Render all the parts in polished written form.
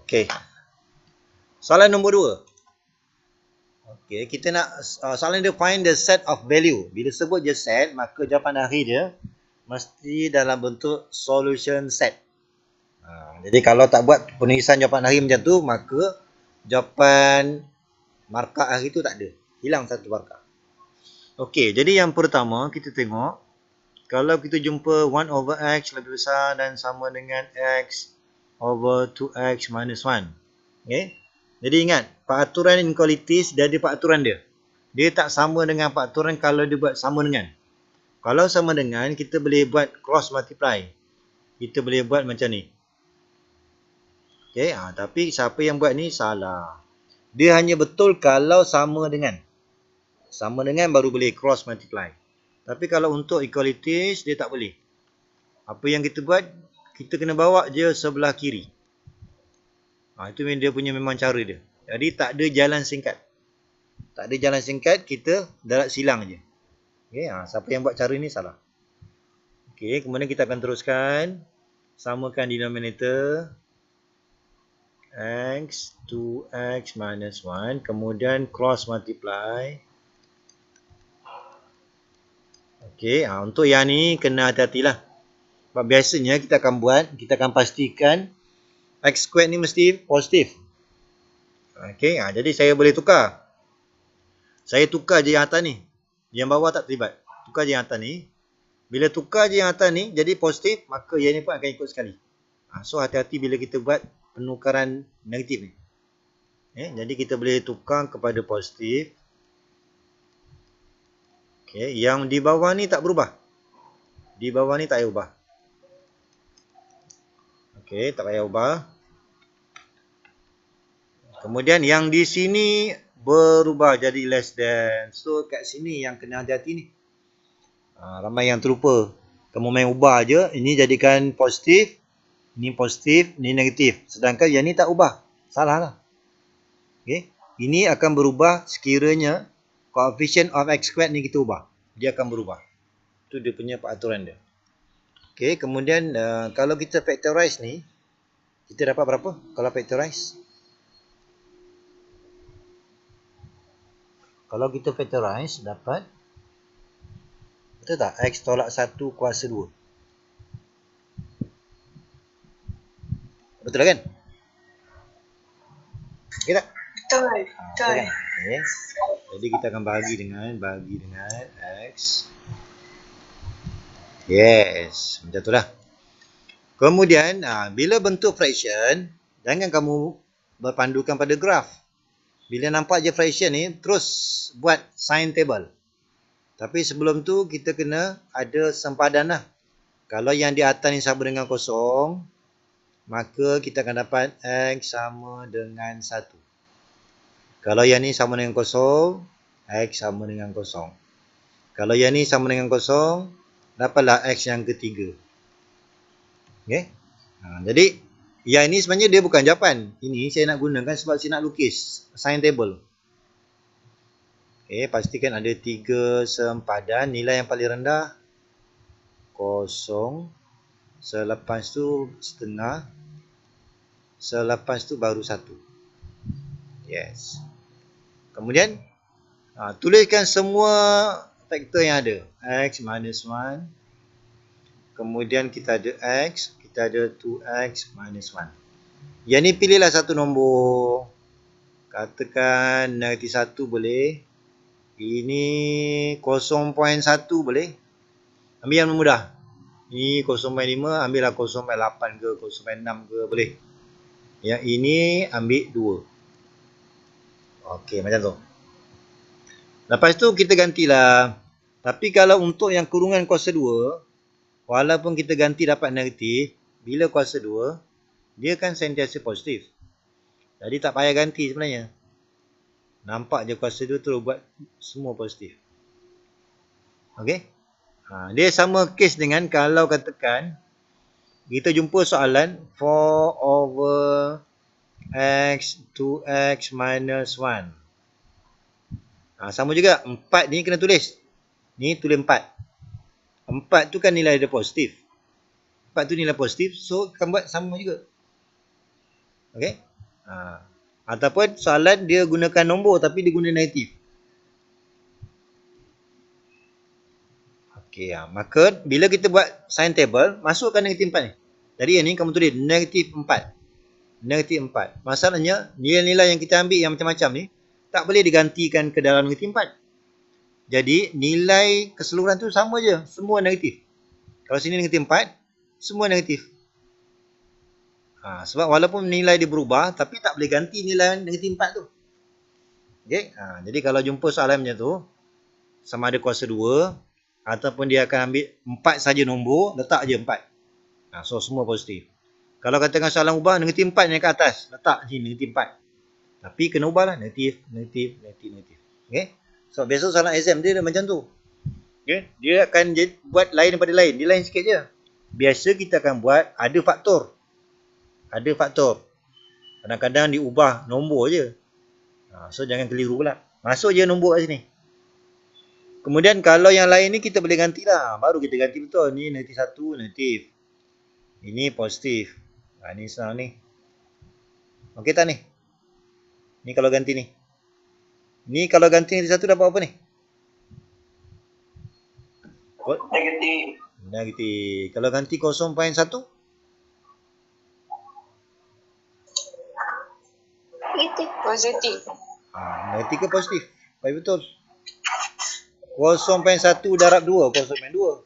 Okey. Soalan nombor 2. Okey, kita nak soalan dia find the set of value. Bila sebut je set, maka jawapan akhir dia mesti dalam bentuk solution set. Jadi kalau tak buat penulisan jawapan akhir macam tu, maka jawapan markah akhir tu tak ada. Hilang satu markah. Okey, jadi yang pertama kita tengok, kalau kita jumpa 1 over x lebih besar dan sama dengan x over 2x minus 1. Okey. Jadi ingat, peraturan inequalities dia ada peraturan dia. Dia tak sama dengan peraturan kalau dia buat sama dengan. Kalau sama dengan, kita boleh buat cross multiply. Kita boleh buat macam ni. Okey, tapi siapa yang buat ni salah. Dia hanya betul kalau sama dengan. Sama dengan baru boleh cross multiply. Tapi kalau untuk equalities, dia tak boleh. Apa yang kita buat, kita kena bawa je sebelah kiri. Itu dia punya memang cara dia. Jadi tak ada jalan singkat. Tak ada jalan singkat, kita darat silang je. Okay, siapa yang buat cara ni salah. Okay, kemudian kita akan teruskan. Samakan denominator. X 2x minus 1. Kemudian cross multiply. Okay, untuk yang ni kena hati-hatilah. Sebab biasanya kita akan pastikan x squared ni mesti positif. Okay, jadi saya boleh tukar. Saya tukar je yang atas ni. Yang bawah tak terlibat. Tukar je yang atas ni. Bila tukar je yang atas ni jadi positif, maka yang ni pun akan ikut sekali. So hati-hati bila kita buat penukaran negatif ni. Jadi kita boleh tukar kepada positif. Okay, yang di bawah ni tak berubah. Di bawah ni tak payah ubah. Okay, tak payah ubah. Kemudian yang di sini berubah jadi less than. So kat sini yang kena hati-hati ni. Ramai yang terlupa. Kamu main ubah je. Ini jadikan positif. Ini positif. Ini negatif. Sedangkan yang ni tak ubah. Salah lah. Okay. Ini akan berubah sekiranya coefficient of x squared ni kita ubah. Dia akan berubah. Itu dia punya peraturan dia. Okay. Kemudian kalau kita factorize ni. Kita dapat berapa kalau factorize? Kalau kita factorize dapat. Betul tak? X tolak 1 kuasa 2. Betul kan? Okay tak? Betul. Betul kan? Okay. Jadi kita akan bagi dengan X. Yes. Macam tu lah. Kemudian, bila bentuk fraction, jangan kamu berpandukan pada graf. Bila nampak je fraction ni, terus buat sign table. Tapi sebelum tu, kita kena ada sempadan lah. Kalau yang di atas ni sama dengan kosong, maka kita akan dapat X sama dengan 1. Kalau yang ni sama dengan kosong, X sama dengan kosong. Kalau yang ni sama dengan kosong, dapatlah X yang ketiga. Okay? Jadi, yang ini sebenarnya dia bukan jawapan. Ini saya nak gunakan sebab saya nak lukis sign table. Okay, pastikan ada 3 sempadan. Nilai yang paling rendah, kosong. Selepas tu setengah. Selepas tu baru 1. Yes. Kemudian, tuliskan semua faktor yang ada. X minus 1. Kemudian kita ada X. Kita ada 2X minus 1. Yang ni pilihlah satu nombor. Katakan negatif 1 boleh. Ini 0.1 boleh. Ambil yang mudah. Ini 0.5, ambillah 0.8 ke 0.6 ke boleh. Yang ini ambil 2. Okey, macam tu. Lepas tu kita gantilah. Tapi kalau untuk yang kurungan kuasa 2, walaupun kita ganti dapat negatif, bila kuasa 2, dia kan sentiasa positif. Jadi tak payah ganti sebenarnya. Nampak je kuasa 2 terus buat semua positif. Okey. Dia sama kes dengan kalau katakan kita jumpa soalan 4 over x 2x minus 1. Sama juga 4 ni kena tulis. Ni tulis 4. 4 tu kan nilai dia positif. 4 tu nilai positif, so akan buat sama juga. Okey. Ataupun soalan dia gunakan nombor tapi dia guna negatif. Okey, maka bila kita buat sign table, masukkan negatif 4 ni. Jadi yang ni kamu tulis negatif 4. Negatif 4. Masalahnya, nilai-nilai yang kita ambil yang macam-macam ni, tak boleh digantikan ke dalam negatif 4. Jadi, nilai keseluruhan tu sama je. Semua negatif. Kalau sini negatif 4, semua negatif. Sebab walaupun nilai dia berubah, tapi tak boleh ganti nilai negatif 4 tu. Okay? Jadi, kalau jumpa soalan macam tu, sama ada kuasa 2, ataupun dia akan ambil 4 saja nombor, letak je 4. So, semua positif. Kalau katakan soalan ubah, negatif 4 yang ke atas, letak sini negatif 4. Tapi kena ubah lah, negatif. Okay? So, besok soalan exam dia macam tu. Okay? Dia akan buat lain daripada lain. Dia lain sikit je. Biasa kita akan buat, ada faktor. Kadang-kadang diubah nombor je. So, jangan keliru pula. Masuk je nombor kat sini. Kemudian, kalau yang lain ni kita boleh gantilah. Baru kita ganti betul. Ni negatif 1, negatif. Ini positif. Ni senang ni. Okey tak ni? Ni kalau ganti ni. Ni kalau ganti negatif 1 dapat apa ni? Negatif. Kalau ganti 0.1? Positif. Negatif ke positif? Baik betul. 0.1 darab 2, 0.2.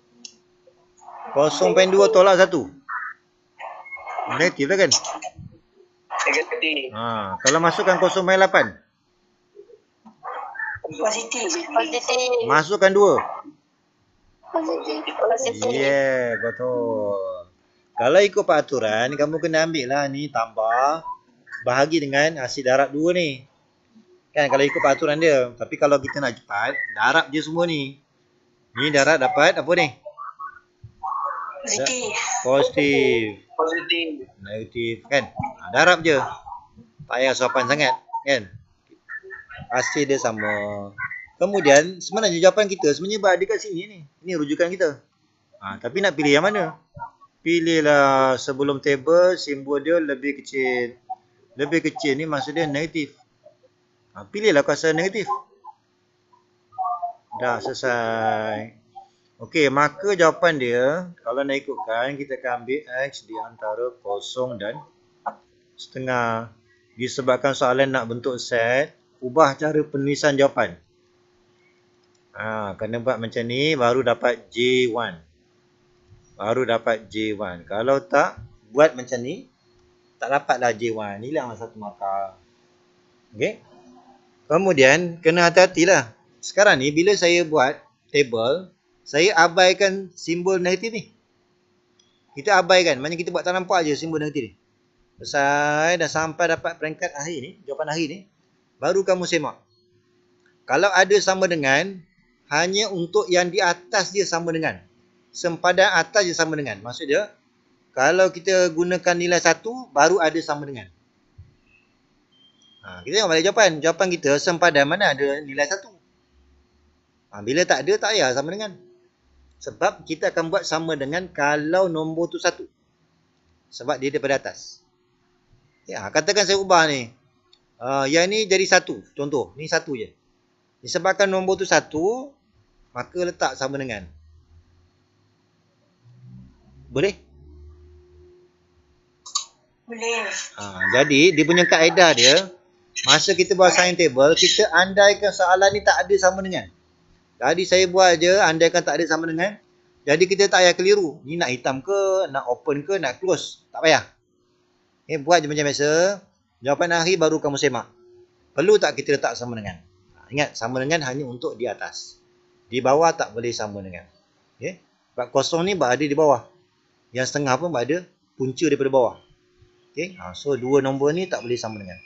0.2 tolak 1. Negatif lah kan? Negatif. Kalau masukkan 0.8. Positif. Masukkan 2. Positif. Yeah, betul. Kalau ikut peraturan, kamu kena ambil lah ni tambah bahagi dengan hasil darab 2 ni. Kan kalau ikut peraturan dia. Tapi kalau kita nak cepat, darab je semua ni. Ni darab dapat apa ni? Positif. Negatif kan? Darab je. Tak payah sopan sangat kan? Hasil dia sama. Kemudian sebenarnya jawapan kita sebenarnya berada kat sini ni. Ini rujukan kita. Tapi nak pilih yang mana? Pilihlah sebelum table simbol dia lebih kecil. Lebih kecil ni maksud dia negatif. Pilihlah kuasa negatif. Dah selesai. Okey, maka jawapan dia kalau nak ikutkan kita akan ambil X di antara 0 dan setengah. Disebabkan soalan nak bentuk set, ubah cara penulisan jawapan. Kena buat macam ni baru dapat J1. Kalau tak buat macam ni, tak dapatlah J1. Hilanglah satu markah. Okey. Kemudian kena hati-hatilah. Sekarang ni bila saya buat table, saya abaikan simbol negatif ni. Kita abaikan. Maksudnya kita buat tak nampak je simbol negatif ni. Selesai dah sampai dapat peringkat akhir ni, jawapan akhir ni, baru kamu semak. Kalau ada sama dengan, hanya untuk yang di atas dia sama dengan. Sempadan atas je sama dengan. Maksud dia, kalau kita gunakan nilai 1, baru ada sama dengan. Kita tengok balik jawapan. Jawapan kita sempadan mana ada nilai 1. Bila tak ada, tak payah sama dengan. Sebab kita akan buat sama dengan kalau nombor tu 1. Sebab dia daripada atas. Katakan saya ubah ni. Yang ni jadi 1. Contoh, ni 1 je. Disebabkan nombor tu 1, maka letak sama dengan. Boleh? Boleh. Jadi, dia punya kaedah dia, masa kita buat sign table, kita andaikan soalan ni tak ada sama dengan. Jadi saya buat je, andaikan tak ada sama dengan. Jadi kita tak payah keliru. Ni nak hitam ke, nak open ke, nak close. Tak payah. Buat je macam biasa. Jawapan akhir baru kamu semak. Perlu tak kita letak sama dengan? Ingat, sama dengan hanya untuk di atas. Di bawah tak boleh sama dengan. Sebab kosong ni berada di bawah. Yang setengah pun berada punca daripada bawah. So, dua nombor ni tak boleh sama dengan.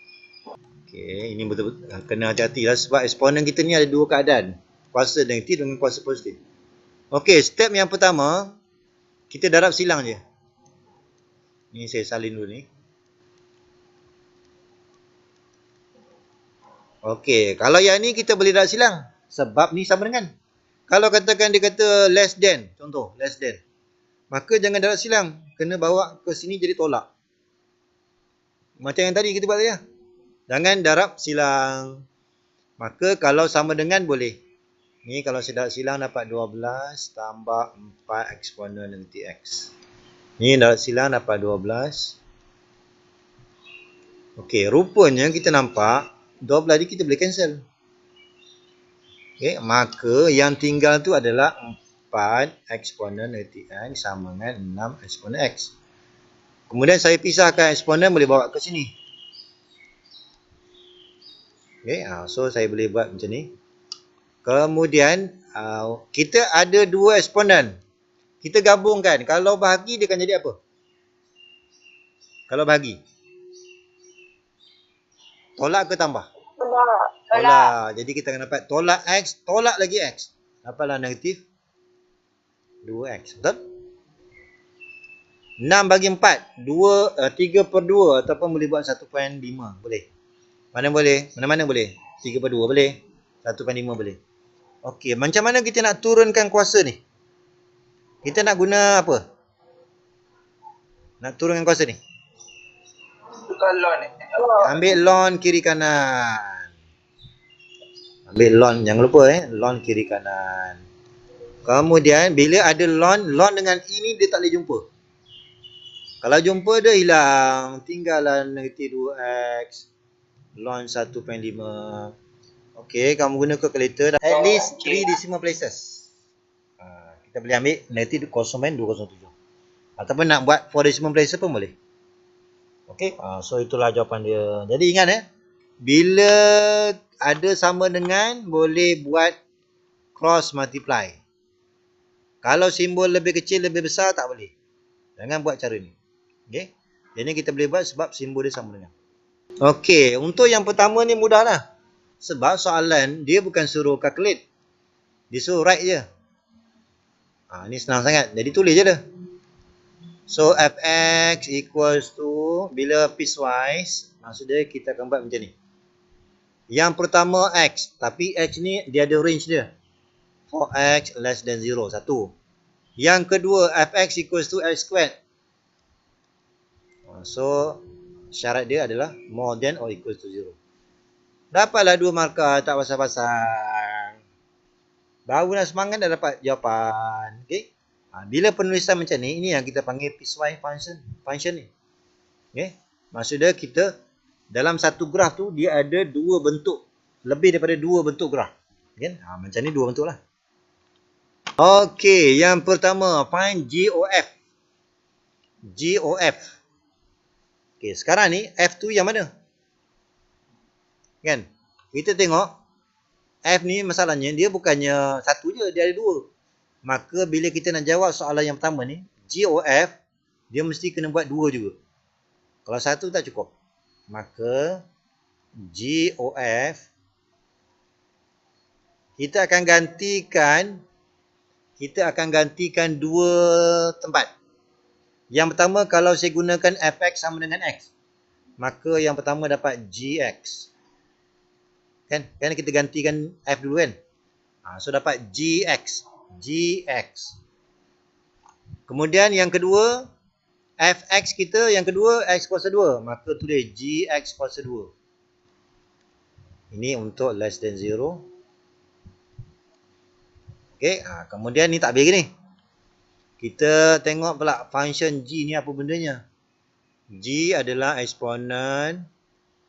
Ini betul-betul kena hati-hati lah. Sebab eksponen kita ni ada dua keadaan. Kuasa negatif dengan kuasa positif. Step yang pertama, kita darab silang je. Ni saya salin dulu ni. Kalau yang ni kita boleh darab silang. Sebab ni sama dengan. Kalau katakan dia kata less than. Contoh, less than. Maka jangan darab silang. Kena bawa ke sini jadi tolak. Macam yang tadi kita buat tadi lah. Jangan darab silang. Maka kalau sama dengan boleh. Ni kalau saya darab silang dapat 12 tambah 4 eksponen negatif X. Ni darab silang dapat 12. Okey, rupanya kita nampak 12 ni kita boleh cancel. Okey, maka yang tinggal tu adalah 4 eksponen negatif X sama dengan 6 eksponen X. Kemudian saya pisahkan eksponen boleh bawa ke sini. Okey, so saya boleh buat macam ni. Kemudian kita ada dua eksponen. Kita gabungkan. Kalau bahagi dia akan jadi apa? Kalau bahagi. Tolak ke tambah? Tolak. Tolak. Jadi kita akan dapat tolak X, tolak lagi X. Dapatlah negatif 2X. Betul? 6 bagi 4. 3/2 ataupun boleh buat 1.5. Boleh. Mana boleh? Mana-mana boleh. 3/2 boleh. 1.5 boleh. Okey, macam mana kita nak turunkan kuasa ni? Kita nak guna apa? Nak turunkan kuasa ni? Tukar lon ni. Ambil lon kiri kanan. Ambil lon, jangan lupa lon kiri kanan. Kemudian bila ada lon dengan ini dia tak boleh jumpa. Kalau jumpa dia hilang, tinggallah negatif 2X, lon 1.5. Okey, kamu guna calculator at least 3 decimal places. Kita boleh ambil negatif 0.207. Ataupun nak buat 4 decimal places pun boleh. Okey, so itulah jawapan dia. Jadi ingat bila ada sama dengan boleh buat cross multiply. Kalau simbol lebih kecil lebih besar tak boleh. Jangan buat cara ni. Okey. Jadi kita boleh buat sebab simbol dia sama dengan. Okey, untuk yang pertama ni mudahlah. Sebab soalan dia bukan suruh calculate. Dia suruh write je. Ni senang sangat. Jadi tulis je dah. So fx equals to, bila piecewise, maksudnya kita akan buat macam ni. Yang pertama x, tapi x ni dia ada range dia. For x less than 0, satu. Yang kedua fx equals to x squared. So syarat dia adalah more than or equals to 0. Dapatlah 2 markah, tak pasang-pasang. Baru nak semangat dah dapat jawapan. Okey. Bila penulisan macam ni, ini yang kita panggil piecewise function ni. Okey. Maksudnya kita dalam satu graf tu dia ada dua bentuk, lebih daripada dua bentuk graf. Okey. Macam ni dua bentuk lah. Okey, yang pertama find GOF. GOF. Okey, sekarang ni F tu yang mana? Kan? Kita tengok F ni masalahnya dia bukannya satu je, dia ada dua. Maka bila kita nak jawab soalan yang pertama ni, GOF, dia mesti kena buat dua juga. Kalau satu tak cukup. Maka GOF kita akan gantikan dua tempat. Yang pertama kalau saya gunakan fx sama dengan x, maka yang pertama dapat gx. Kan kita gantikan f dulu kan. So dapat gx. Kemudian yang kedua fx kita yang kedua x kuasa 2, maka tulis gx kuasa 2. Ini untuk less than 0. Okey, kemudian ni tak habis ni. Kita tengok pula function g ni apa bendanya. G adalah eksponen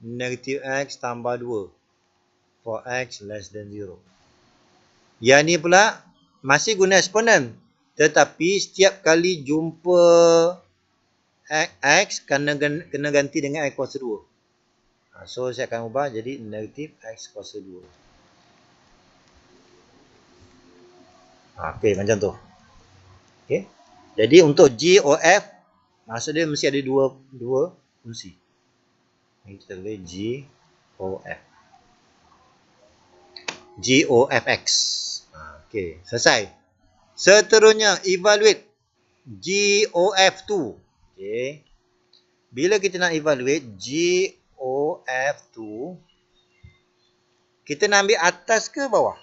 negatif x tambah 2 for x less than 0. Yang ni pula masih guna eksponen, tetapi setiap kali jumpa x kena ganti dengan x kuasa 2. So saya akan ubah jadi negatif x kuasa 2. Okey, macam tu. Okey. Jadi untuk GOF, maksud dia mesti ada dua fungsi. Ini kita tulis GOF. GOFX. Okey, selesai. Seterusnya evaluate GOF2. Okey. Bila kita nak evaluate GOF2, kita nak ambil atas ke bawah?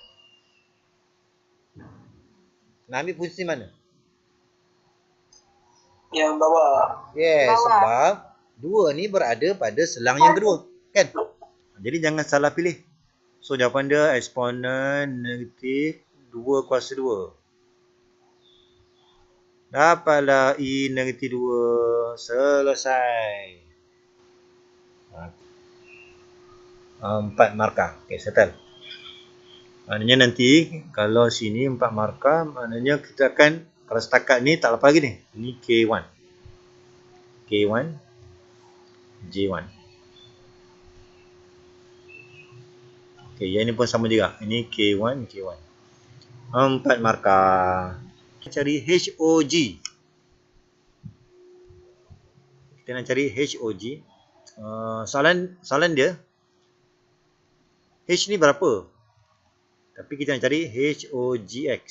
Nak ambil fungsi mana? Yang bawah. Yes, Bawah. sebab 2 ni berada pada selang yang kedua. Kan? Jadi jangan salah pilih. So jawapan dia eksponen negatif 2 kuasa 2. Dapatlah E negatif 2. Selesai. 4 markah. Okay, settle. Maknanya nanti kalau sini 4 markah, maknanya kita akan, kalau setakat ni tak lepas lagi ni. Ini K1. K1, J1. Okay, yang ni pun sama juga. Ini K1, K1. 4 markah. Cari HOG. Kita nak cari HOG. Soalan dia, H ni berapa? Tapi kita nak cari HOGX.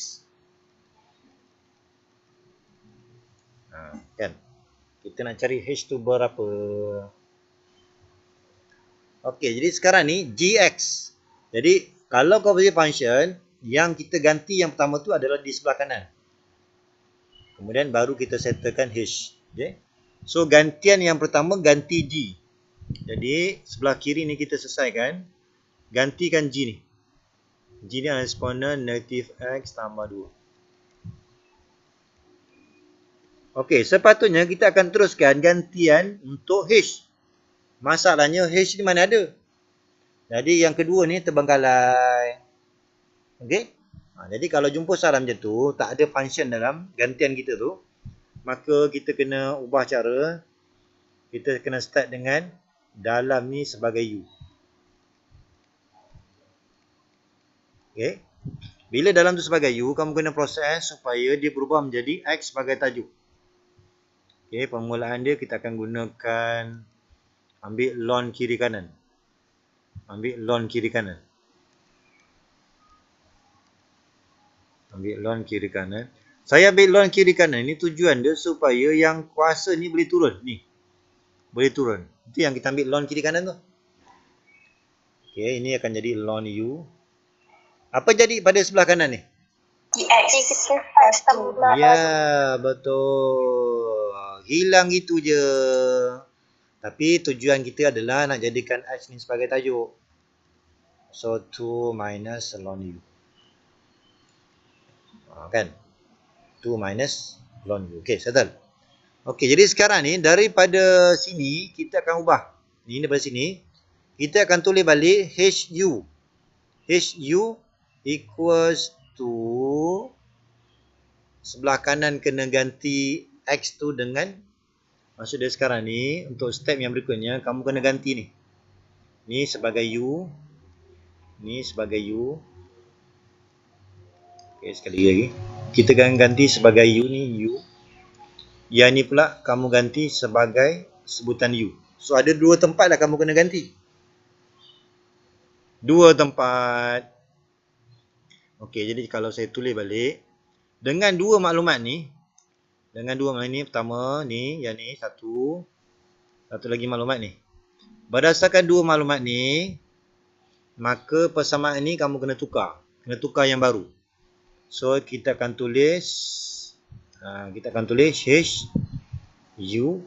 Kan? Kita nak cari H tu berapa? Okey, jadi sekarang ni GX. Jadi, kalau kau bagi function, yang kita ganti yang pertama tu adalah di sebelah kanan. Kemudian baru kita settlekan H. Okay? So, gantian yang pertama ganti G. Jadi, sebelah kiri ni kita selesaikan. Gantikan G ni. G ni adalah eksponen negatif X tambah 2. Okey, sepatutnya kita akan teruskan gantian untuk H. Masalahnya H ni mana ada? Jadi yang kedua ni terbengkalai. Okey? Jadi kalau jumpa soalan macam tu, tak ada function dalam gantian kita tu, maka kita kena ubah cara. Kita kena start dengan dalam ni sebagai U. Okey? Bila dalam tu sebagai U, kamu kena proses supaya dia berubah menjadi X sebagai tajuk. Okey, permulaan dia kita akan gunakan ambil lon kiri kanan. Ambil lon kiri kanan. Ambil lon kiri kanan. Saya ambil lon kiri kanan ni tujuan dia supaya yang kuasa ni boleh turun. Ni. Boleh turun. Itu yang kita ambil lon kiri kanan tu. Okey, ini akan jadi lon U. Apa jadi pada sebelah kanan ni? Ya, betul. Hilang itu je. Tapi tujuan kita adalah nak jadikan H ni sebagai tajuk. So, 2 minus ln U. Kan? 2 minus ln U. Okay, settle. Okay, jadi sekarang ni daripada sini kita akan ubah. Ni daripada sini. Kita akan tulis balik HU. HU equals to sebelah kanan kena ganti X tu dengan, maksud dia sekarang ni, untuk step yang berikutnya, kamu kena ganti ni. Ni sebagai U. Ni sebagai U. Okay, sekali lagi. Kita akan ganti sebagai U ni, U. Yang ni pula, kamu ganti sebagai sebutan U. So, ada 2 tempat lah kamu kena ganti. 2 tempat. Okay, jadi kalau saya tulis balik, dengan 2 maklumat ni, pertama ni, yang ni, satu lagi maklumat ni. Berdasarkan 2 maklumat ni, maka persamaan ni kamu kena tukar. Kena tukar yang baru. So, kita akan tulis H, U,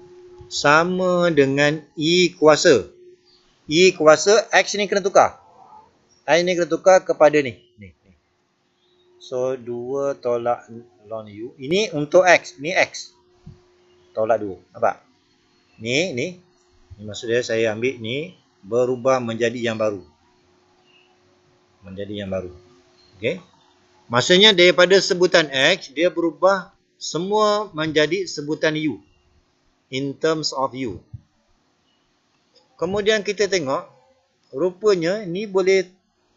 sama dengan E kuasa. E kuasa, X ni kena tukar. X ni kena tukar kepada ni. So, 2 tolak ln U. Ini untuk X. Ni X. Tolak 2. Nampak? Ni maksud dia saya ambil ni berubah menjadi yang baru. Okey. Maksudnya daripada sebutan X, dia berubah semua menjadi sebutan U. In terms of U. Kemudian kita tengok, rupanya ni boleh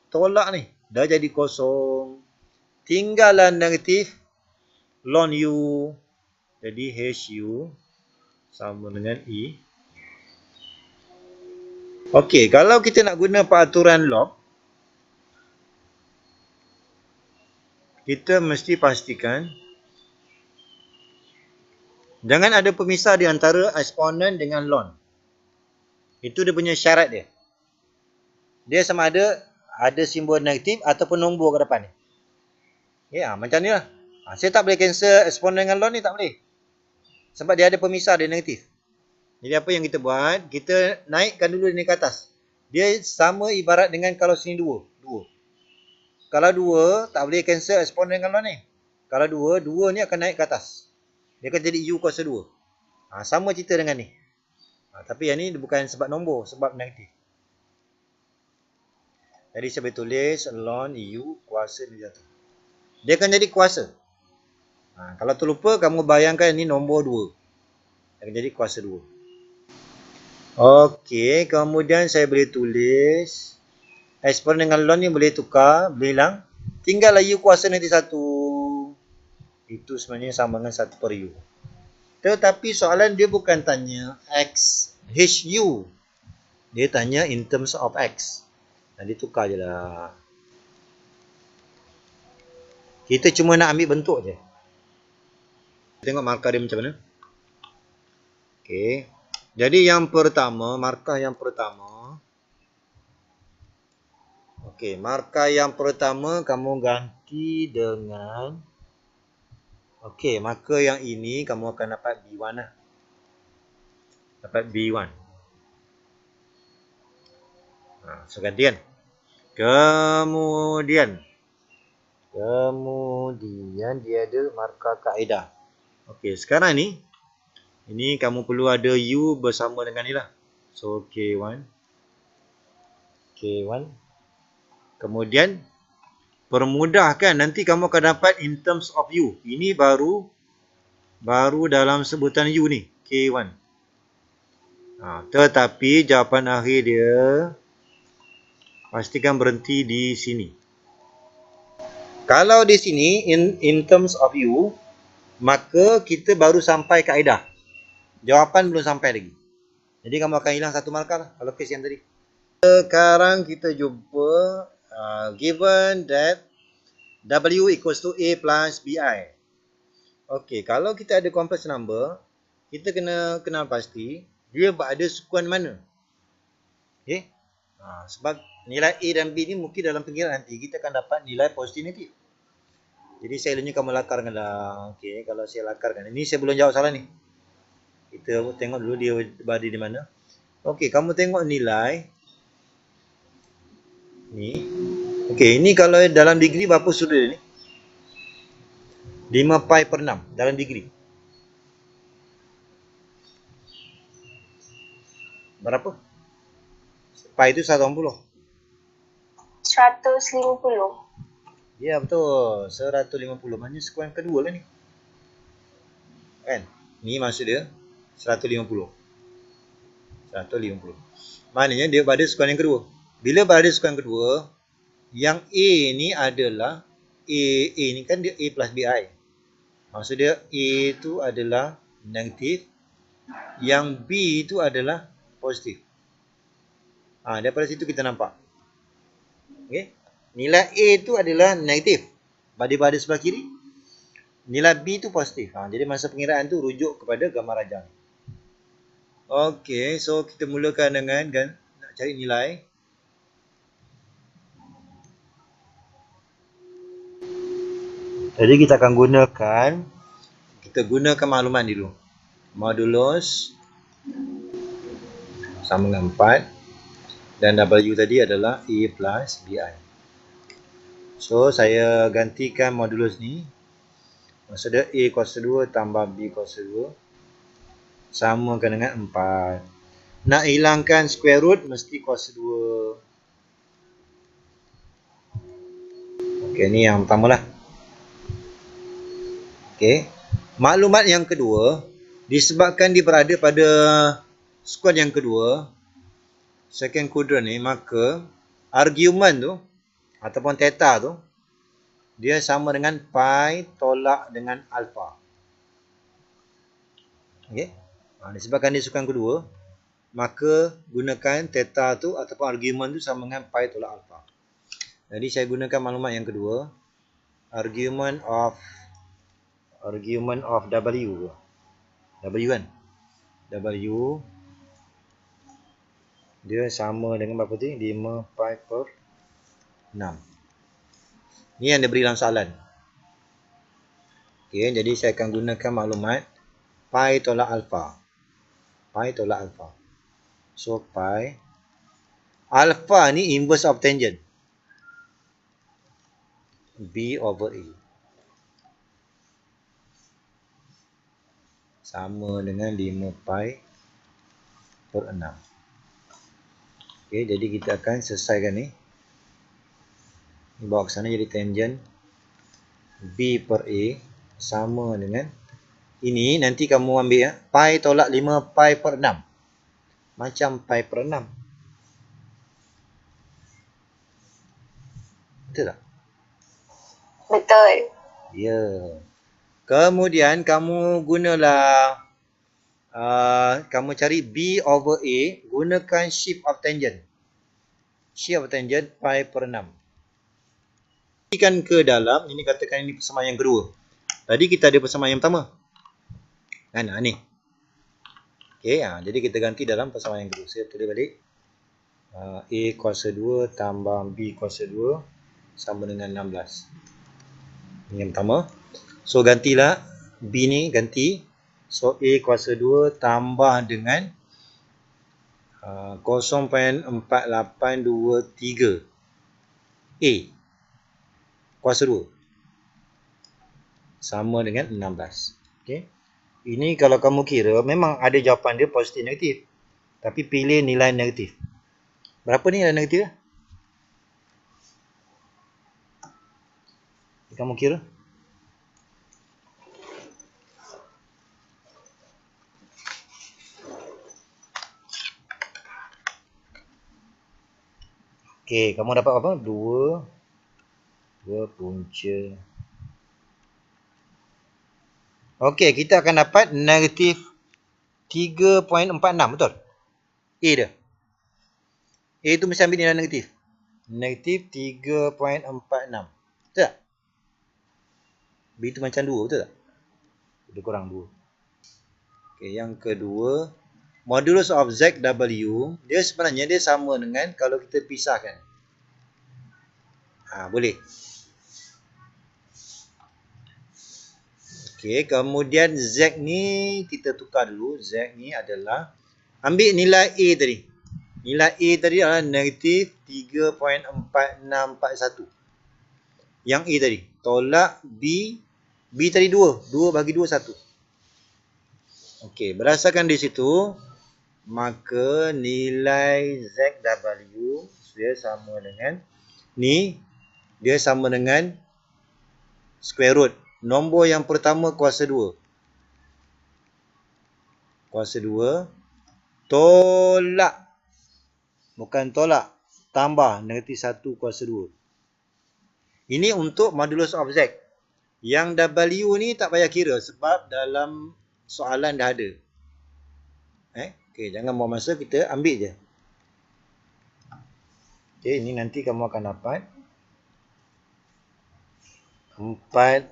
tolak ni. Dah jadi kosong. Tinggalan negatif ln U. Jadi HU sama dengan E. Okey, kalau kita nak guna peraturan log, kita mesti pastikan jangan ada pemisah di antara eksponen dengan ln. Itu dia punya syarat dia. Dia sama ada simbol negatif ataupun nombor ke depan ni. Ya, macam ni lah. Saya tak boleh cancel eksponen dengan ln ni, tak boleh. Sebab dia ada pemisah, dia negatif. Jadi apa yang kita buat, kita naikkan dulu ni ke atas. Dia sama ibarat dengan kalau sini 2. Kalau 2, tak boleh cancel eksponen dengan ni. Kalau 2, 2 ni akan naik ke atas. Dia akan jadi U kuasa 2. Sama cerita dengan ni. Tapi yang ni bukan sebab nombor, sebab negatif. Jadi saya boleh tulis ln U kuasa ni jatuh. Dia akan jadi kuasa. Kalau terlupa, kamu bayangkan ni nombor 2. Dia akan jadi kuasa 2. Okey, kemudian saya boleh tulis eksponen dengan ln ni boleh tukar, boleh hilang. Tinggallah U kuasa nanti 1. Itu sebenarnya sama dengan 1 per U. Tetapi soalan dia bukan tanya X, HU. Dia tanya in terms of X. Jadi tukar je lah. Kita cuma nak ambil bentuk je. Tengok markah dia macam mana. Okey. Jadi yang pertama, markah yang pertama. Okey, markah yang pertama kamu ganti dengan. Okey, maka yang ini kamu akan dapat B1 lah. Dapat B1. So ganti kan. Kemudian dia ada markah kaedah. Okey, sekarang ni ini kamu perlu ada U bersama dengan ni lah. So K1. Kemudian permudahkan, nanti kamu akan dapat in terms of U. Ini baru dalam sebutan U ni, K1. Tetapi jawapan akhir dia pastikan berhenti di sini. Kalau di sini in terms of U, maka kita baru sampai kaedah. Jawapan belum sampai lagi. Jadi kamu akan hilang 1 markah lah kalau kes yang tadi. Sekarang kita jumpa given that W equals to A plus BI. Okey, kalau kita ada complex number, kita kena kenal pasti dia berada sukuan mana. Okey? Sebab nilai A dan B ni mungkin dalam pengiraan nanti kita akan dapat nilai positif negatif. Jadi selalunya kamu lakarkan lah. Okey, kalau saya lakarkan. Ini saya belum jawab salah ni. Kita tengok dulu dia berada di mana. Okey, kamu tengok nilai ni. Okey, ini kalau dalam degree berapa sudut ni? 5 pi per 6 dalam degree. Berapa? Pi itu 180. 150. Ya, betul. 150. Maknanya sekuan kedua lah ni. Kan? Ni maksud dia 150. 150. Maknanya dia berada sekuan yang kedua. Bila berada sekuan kedua, yang A ni adalah A ni kan dia A plus BI. Maksud dia A tu adalah negatif, yang B tu adalah positif. Daripada situ kita nampak. Okey. Nilai A tu adalah negatif. Pada sebelah kiri. Nilai B tu positif. Jadi masa pengiraan tu rujuk kepada gambar rajah. Okey, so kita mulakan dengan nak cari nilai. Jadi kita akan gunakan maklumat dulu. Modulus sama dengan 4 dan W tadi adalah A plus BI. So saya gantikan modulus ni. Maksud dia A kuasa 2 tambah B kuasa 2 samakan dengan 4. Nak hilangkan square root mesti kuasa 2. Okey, ni yang pertama lah. Okey. Maklumat yang kedua, disebabkan dia berada pada sekuan yang kedua, second quadrant ni, maka argument tu ataupun theta tu dia sama dengan pi tolak dengan alpha. Okey. Disebabkan dia sekuan kedua, maka gunakan theta tu ataupun argument tu sama dengan pi tolak alpha. Jadi saya gunakan maklumat yang kedua, argument of W. W kan? W dia sama dengan berapa tu? 5 pi per 6. Ni yang dia beri dalam soalan. Okey, jadi saya akan gunakan maklumat pi tolak alpha. Pi tolak alpha. So, pi. Alpha ni inverse of tangent. B over A. Sama dengan 5 pi per 6. Okay, jadi kita akan selesaikan ni. Bawa ke sana jadi tangent B per A sama dengan ini. Nanti kamu ambil ya, pi tolak 5 pi per 6. Macam pi per 6. Betul tak? Betul. Ya. Kemudian kamu gunalah kamu cari B over A, gunakan shift of tangent. Shift of tangent pi per 6. Kan ke dalam, ini katakan ini persamaan yang kedua. Tadi kita ada persamaan yang pertama. Kan ni. Okey, jadi kita ganti dalam persamaan yang kedua. Saya tulis balik. A kuasa 2 tambah B kuasa 2 sama dengan 16. Ini yang pertama. So gantilah B ni ganti. So A kuasa 2 tambah dengan 0.4823 A kuasa 2 sama dengan 16. Okey. Ini kalau kamu kira memang ada jawapan dia positif negatif. Tapi pilih nilai negatif. Berapa ni nilai negatif dia? Kamu kira? Okey, kamu dapat apa? 2 punca. Okey, kita akan dapat negatif 3.46, betul? A dia. A tu mesti ambil nilai negatif. Negatif 3.46. Betul tak? B tu macam 2, betul tak? Lebih kurang 2. Okey, yang kedua, modulus of ZW, dia sebenarnya dia sama dengan kalau kita pisahkan. Boleh. Okey, kemudian Z ni kita tukar dulu. Z ni adalah, ambil nilai A tadi. Nilai A tadi adalah negatif 3.4641. Yang A tadi. Tolak B. B tadi 2. 2 bagi 2, 1. Okey, berdasarkan di situ, maka nilai ZW dia sama dengan ni. Dia sama dengan square root. Nombor yang pertama kuasa 2. Kuasa 2. Tolak. Bukan tolak. Tambah negatif 1 kuasa 2. Ini untuk modulus of Z. Yang W ni tak payah kira sebab dalam soalan dah ada. Okey, jangan buang masa, kita ambil je. Okey, ini nanti kamu akan dapat 4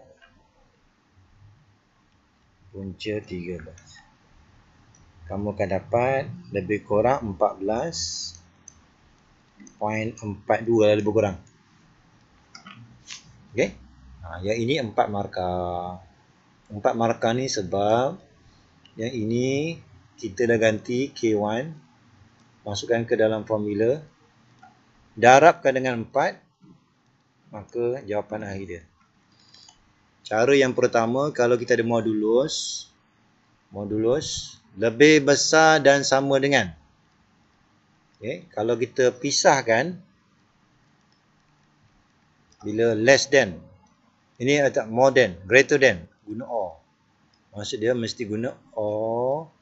punca 13. Kamu akan dapat lebih kurang 14.42 lebih kurang. Okey. Yang ini 4 markah. 4 markah ni sebab yang ini kita dah ganti K1, masukkan ke dalam formula, darabkan dengan 4, maka jawapan akhir dia. Cara yang pertama, kalau kita ada modulus lebih besar dan sama dengan. Okay. Kalau kita pisahkan, bila less than, ini atau more than, greater than, guna or. Maksud dia mesti guna or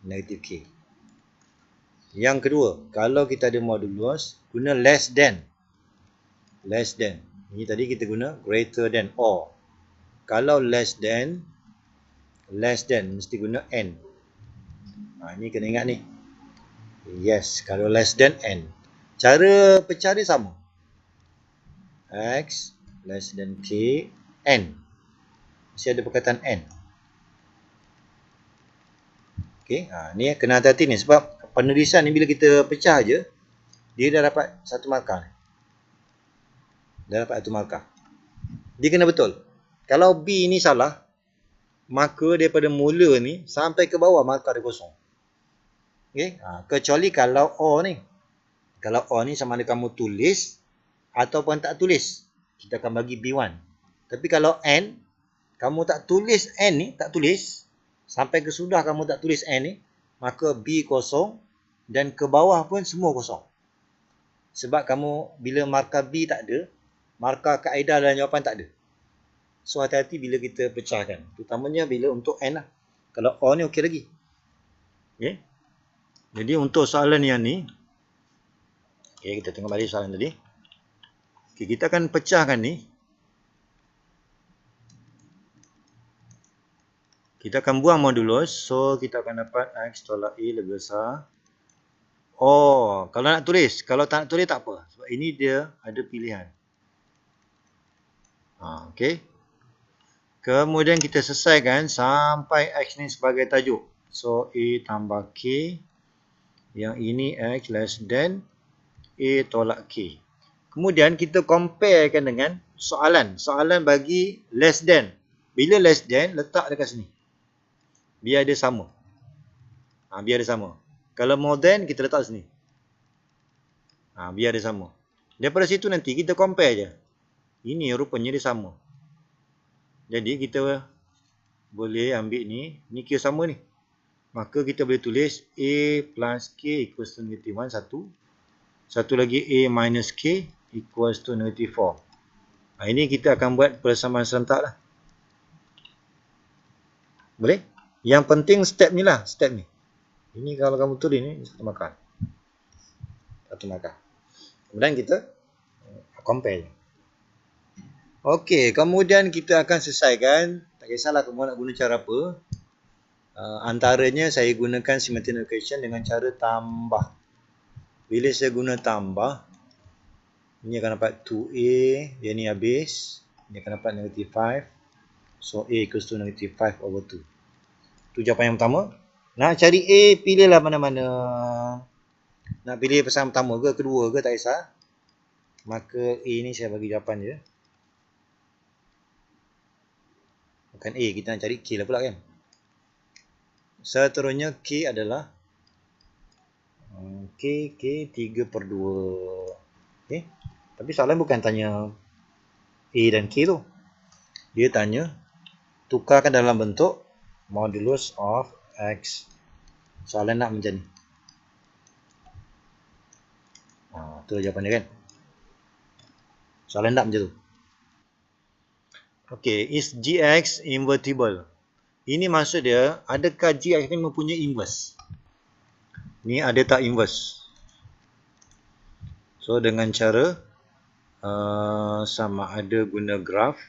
negative K. Yang kedua, kalau kita ada modulus, guna less than. Less than. Ini tadi kita guna greater than or. Kalau less than mesti guna n. Ini kena ingat ni. Yes, kalau less than n. Cara pecah dia sama. X less than K, n. Mesti ada perkataan n. Okey, ni kena hati-hati ni sebab penulisan ni bila kita pecah je, dia dah dapat 1 markah ni. Dah dapat 1 markah. Dia kena betul. Kalau B ni salah, maka daripada mula ni sampai ke bawah markah dia kosong. Okey, kecuali kalau O ni. Kalau O ni sama ada kamu tulis ataupun tak tulis, kita akan bagi B1. Tapi kalau N, kamu tak tulis N ni, tak tulis, sampai ke sudah kamu tak tulis N ni, maka B kosong dan ke bawah pun semua kosong. Sebab kamu bila markah B tak ada, markah kaedah dan jawapan tak ada. So hati-hati bila kita pecahkan. Terutamanya bila untuk N lah. Kalau O ni okey lagi. Okay. Jadi untuk soalan yang ni, okay, kita tengok balik soalan tadi. Okay, kita akan pecahkan ni. Kita akan buang modulus. So kita akan dapat X tolak A lebih besar. Oh, kalau nak tulis. Kalau tak nak tulis tak apa. Sebab ini dia ada pilihan. Okay. Kemudian kita selesaikan sampai X ni sebagai tajuk. So A tambah K. Yang ini X less than A tolak K. Kemudian kita comparekan dengan soalan. Soalan bagi less than. Bila less than, letak dekat sini. Biar dia sama. Biar dia sama. Kalau more than, kita letak sini. Biar dia sama. Daripada situ nanti kita compare je. Ini rupanya dia sama. Jadi kita boleh ambil ni. Ni kira sama ni. Maka kita boleh tulis A plus K equals to negative 1, satu. Satu lagi A minus K equals to negative 4. Ini kita akan buat persamaan serentak lah. Boleh? Yang penting step ni lah. Step ni. Ini kalau kamu tulis ni, satu markah. Satu markah. Kemudian kita compare. Okey, kemudian kita akan selesaikan. Tak kisahlah kamu nak guna cara apa. Antaranya saya gunakan simultaneous equation dengan cara tambah. Bila saya guna tambah, ini akan dapat 2A, dia ni habis. Ini akan dapat negative 5. So A equals to negative 5 over 2. Itu jawapan yang pertama. Nak cari A, pilihlah mana-mana. Nak pilih persamaan pertama ke, kedua ke, tak kisah. Maka A ni saya bagi jawapan je. Bukan A, kita nak cari K lah pula kan. Seterusnya K adalah K 3/2. Okay. Tapi soalan bukan tanya A dan K tu. Dia tanya tukarkan dalam bentuk modulus of X. Soalan nak macam ni. Itu jawapan dia kan. Soalan nak macam tu. Okay, is Gx invertible? Ini maksud dia, adakah Gx ni mempunyai inverse? Ni ada tak inverse? So, dengan cara sama ada guna graph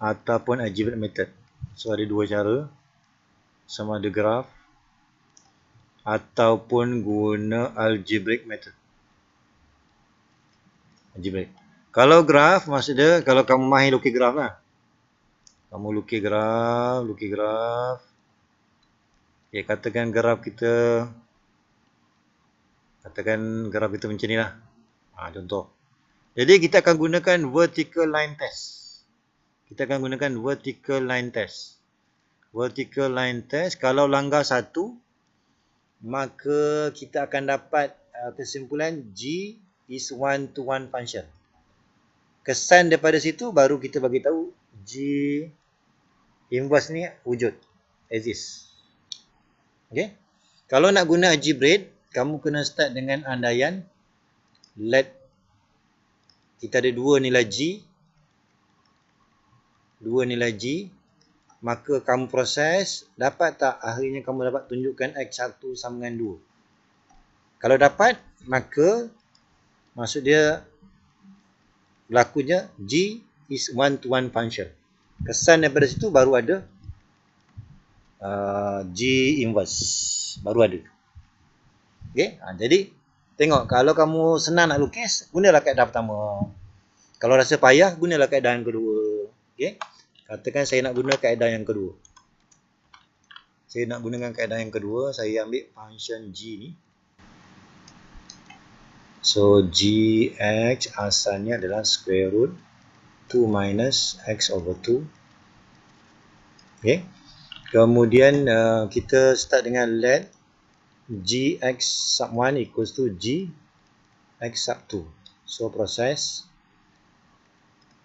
ataupun algebraic method. So, ada dua cara. Sama ada graph ataupun guna algebraic method. Algebraic. Kalau graph, maksud dia, kalau kamu mahir lukis graph lah. Kamu lukis graph. Okay, katakan graph kita macam ni lah. Contoh. Jadi kita akan gunakan vertical line test. Vertical line test, kalau langgar satu, maka kita akan dapat kesimpulan G is one-to-one function. Kesan daripada situ baru kita bagi tahu G inverse ni wujud, exist. Okay. Kalau nak guna algebraic, kamu kena start dengan andaian let kita ada dua nilai G, maka kamu proses, dapat tak akhirnya kamu dapat tunjukkan X1 sama dengan 2. Kalau dapat, maka maksud dia berlakunya G is one-to-one function. Kesan daripada situ baru ada G inverse. Baru ada. Okay? Jadi, tengok kalau kamu senang nak lukis, gunalah kaedah pertama. Kalau rasa payah, gunalah kaedah yang kedua. Okay? Katakan saya nak guna kaedah yang kedua. Saya ambil function G ni. So, Gx asalnya adalah square root 2 minus X over 2. Okay? Kemudian kita start dengan let gx sub 1 equals to gx sub 2. So proses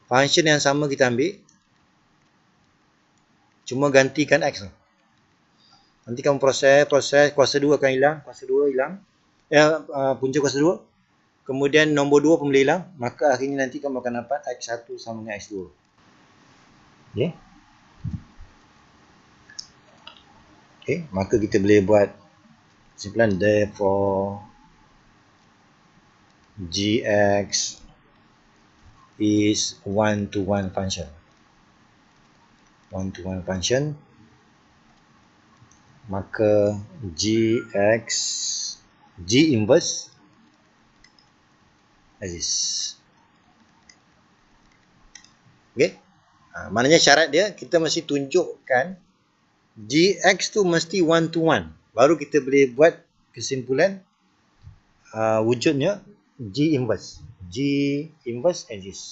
function yang sama kita ambil, cuma gantikan x. Nanti kamu proses kuasa 2 akan hilang, kuasa 2 hilang, punca kuasa 2. Kemudian nombor 2 pun boleh hilang, maka akhirnya nanti kamu akan dapat x1 sama dengan x2. Okay. Okay, maka kita boleh buat kesimpulan, therefore gx is one-to-one function. One-to-one function. Maka gx, g inverse as is. Okay. Maknanya syarat dia, kita mesti tunjukkan gx tu mesti one to one. Baru kita boleh buat kesimpulan wujudnya g inverse. G inverse as is.